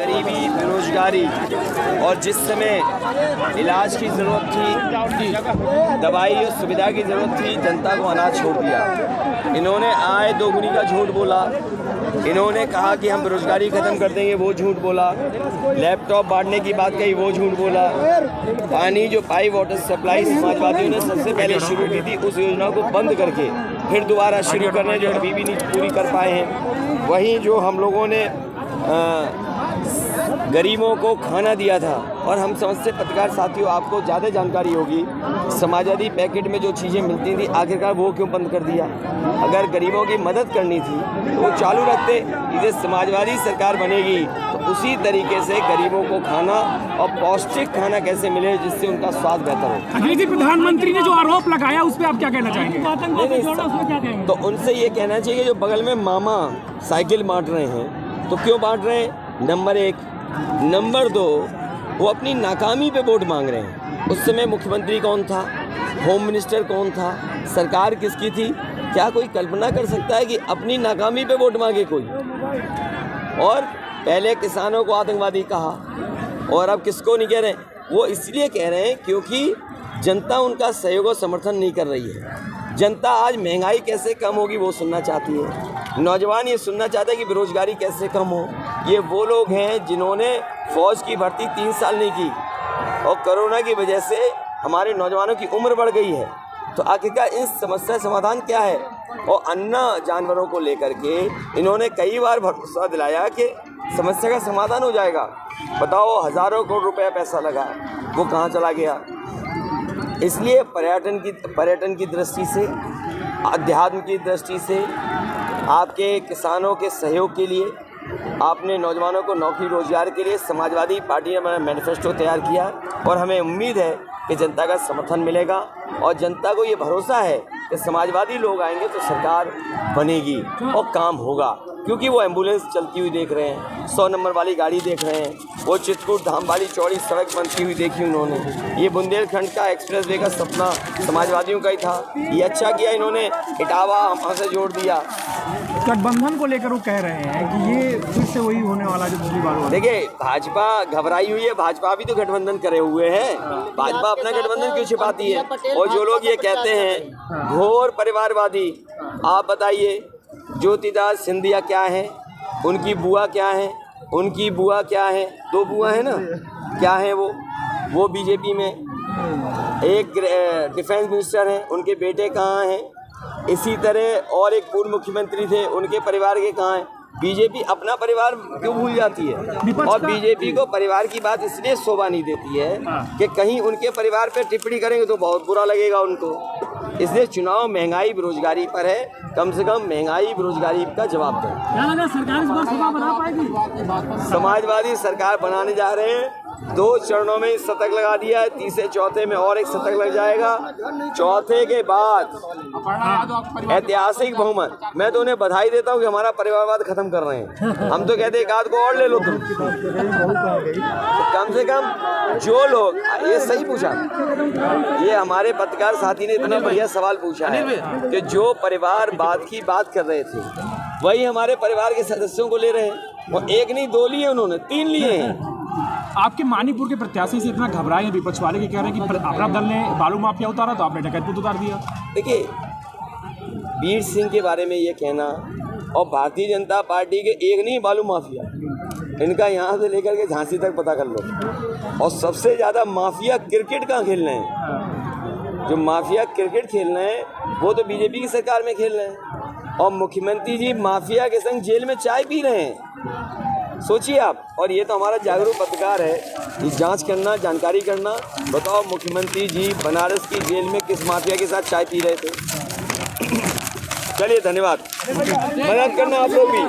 गरीबी, बेरोजगारी और जिस समय इलाज की ज़रूरत थी, दवाई और सुविधा की ज़रूरत थी, जनता को अनाज छोड़ दिया। इन्होंने आय दोगुनी का झूठ बोला। इन्होंने कहा कि हम बेरोजगारी ख़त्म कर देंगे, वो झूठ बोला। लैपटॉप बांटने की बात कही, वो झूठ बोला। पानी जो पाइप वाटर सप्लाई समाजवादियों ने सबसे पहले शुरू की थी, उस योजना को बंद करके फिर दोबारा शुरू करने जो अभी भी नहीं पूरी कर पाए हैं। वहीं जो हम लोगों ने गरीबों को खाना दिया था, और हम समझते पत्रकार साथियों आपको ज़्यादा जानकारी होगी, समाजवादी पैकेट में जो चीज़ें मिलती थी आखिरकार वो क्यों बंद कर दिया? अगर गरीबों की मदद करनी थी तो वो चालू रखते। इधर समाजवादी सरकार बनेगी तो उसी तरीके से गरीबों को खाना और पौष्टिक खाना कैसे मिले जिससे उनका स्वास्थ्य बेहतर हो। अखिलेश जी, प्रधानमंत्री ने जो आरोप लगाया उस पर आप क्या कहना चाहेंगे? तो उनसे ये कहना चाहिए जो बगल में मामा साइकिल बांट रहे हैं, तो क्यों बांट रहे हैं? नंबर एक। नंबर दो, वो अपनी नाकामी पे वोट मांग रहे हैं। उस समय मुख्यमंत्री कौन था, होम मिनिस्टर कौन था, सरकार किसकी थी? क्या कोई कल्पना कर सकता है कि अपनी नाकामी पे वोट मांगे कोई? और पहले किसानों को आतंकवादी कहा, और अब किसको नहीं कह रहे हैं? वो इसलिए कह रहे हैं क्योंकि जनता उनका सहयोग और समर्थन नहीं कर रही है। जनता आज महंगाई कैसे कम होगी वो सुनना चाहती है। नौजवान ये सुनना चाहते हैं कि बेरोजगारी कैसे कम हो। ये वो लोग हैं जिन्होंने फ़ौज की भर्ती 3 साल नहीं की, और कोरोना की वजह से हमारे नौजवानों की उम्र बढ़ गई है। तो आखिरकार इस समस्या समाधान क्या है? और अन्ना जानवरों को लेकर के इन्होंने कई बार भरोसा दिलाया कि समस्या का समाधान हो जाएगा। बताओ, हज़ारों करोड़ रुपया पैसा लगा, वो कहाँ चला गया? इसलिए पर्यटन की दृष्टि से, अध्यात्म की दृष्टि से, आपके किसानों के सहयोग के लिए, आपने नौजवानों को नौकरी रोजगार के लिए समाजवादी पार्टी ने मैनिफेस्टो तैयार किया, और हमें उम्मीद है कि जनता का समर्थन मिलेगा। और जनता को ये भरोसा है कि समाजवादी लोग आएंगे तो सरकार बनेगी और काम होगा, क्योंकि वो एम्बुलेंस चलती हुई देख रहे हैं, 100 नंबर वाली गाड़ी देख रहे हैं, वो चित्रकूट धाम वाली चौड़ी सड़क बनती हुई देखी उन्होंने। ये बुंदेलखंड का एक्सप्रेस वे का सपना समाजवादियों का ही था। ये अच्छा किया इन्होंने, इटावा वहाँ से जोड़ दिया। गठबंधन को लेकर वो कह रहे हैं कि ये फिर से वही होने वाला जो पिछली बार हुआ। देखिए, भाजपा घबराई हुई है। भाजपा भी तो गठबंधन करे हुए हैं। भाजपा अपना गठबंधन क्यों छिपाती है? और जो लोग ये कहते हैं घोर परिवारवादी, आप बताइए ज्योतिदास सिंधिया क्या है, उनकी बुआ क्या है, उनकी बुआ क्या है? 2 बुआ है ना, क्या है वो बीजेपी में। एक डिफेंस मिनिस्टर हैं, उनके बेटे कहाँ हैं? इसी तरह और एक पूर्व मुख्यमंत्री थे, उनके परिवार के कहाँ हैं? बीजेपी अपना परिवार क्यों भूल जाती है? और बीजेपी को परिवार की बात इसलिए शोभा नहीं देती है कि कहीं उनके परिवार पर टिप्पणी करेंगे तो बहुत बुरा लगेगा उनको। इसलिए चुनाव महंगाई बेरोजगारी पर है, कम से कम महंगाई बेरोजगारी का जवाब दें। सरकार इस बार सभा बना पाएगी? समाजवादी सरकार बनाने जा रहे हैं। 2 चरणों में शतक लगा दिया है, तीसरे चौथे में और एक शतक लग जाएगा। चौथे के बाद ऐतिहासिक बहुमत। मैं तो उन्हें बधाई देता हूँ कि हमारा परिवारवाद खत्म कर रहे हैं। हम तो कहते एक आध को और ले लो तुम। कम से कम जो लोग, ये सही पूछा, ये हमारे पत्रकार साथी ने इतना बढ़िया सवाल पूछा है कि जो परिवारवाद की बात कर रहे थे वही हमारे परिवार के सदस्यों को ले रहे हैं। और एक नहीं 2 लिए उन्होंने, 3 लिए हैं। आपके मानीपुर के प्रत्याशी से इतना घबराए हैं विपक्ष वाले कि कह रहे हैं कि अपना दल ने बालू माफिया उतारा तो आपने डकैत उतार दिया। देखिए, वीर सिंह के बारे में ये कहना, और भारतीय जनता पार्टी के एक नहीं बालू माफिया, इनका यहाँ से लेकर के झांसी तक पता कर लो। और सबसे ज़्यादा माफिया क्रिकेट कहाँ खेल रहे हैं? जो माफिया क्रिकेट खेल रहे हैं वो तो बीजेपी की सरकार में खेल रहे हैं, और मुख्यमंत्री जी माफिया के संग जेल में चाय पी रहे हैं। सोचिए आप। और ये तो हमारा जागरूक पत्रकार है, ये जांच करना, जानकारी करना। बताओ, मुख्यमंत्री जी बनारस की जेल में किस माफिया के साथ चाय पी रहे थे? चलिए, धन्यवाद। मदद करना आप लोग भी।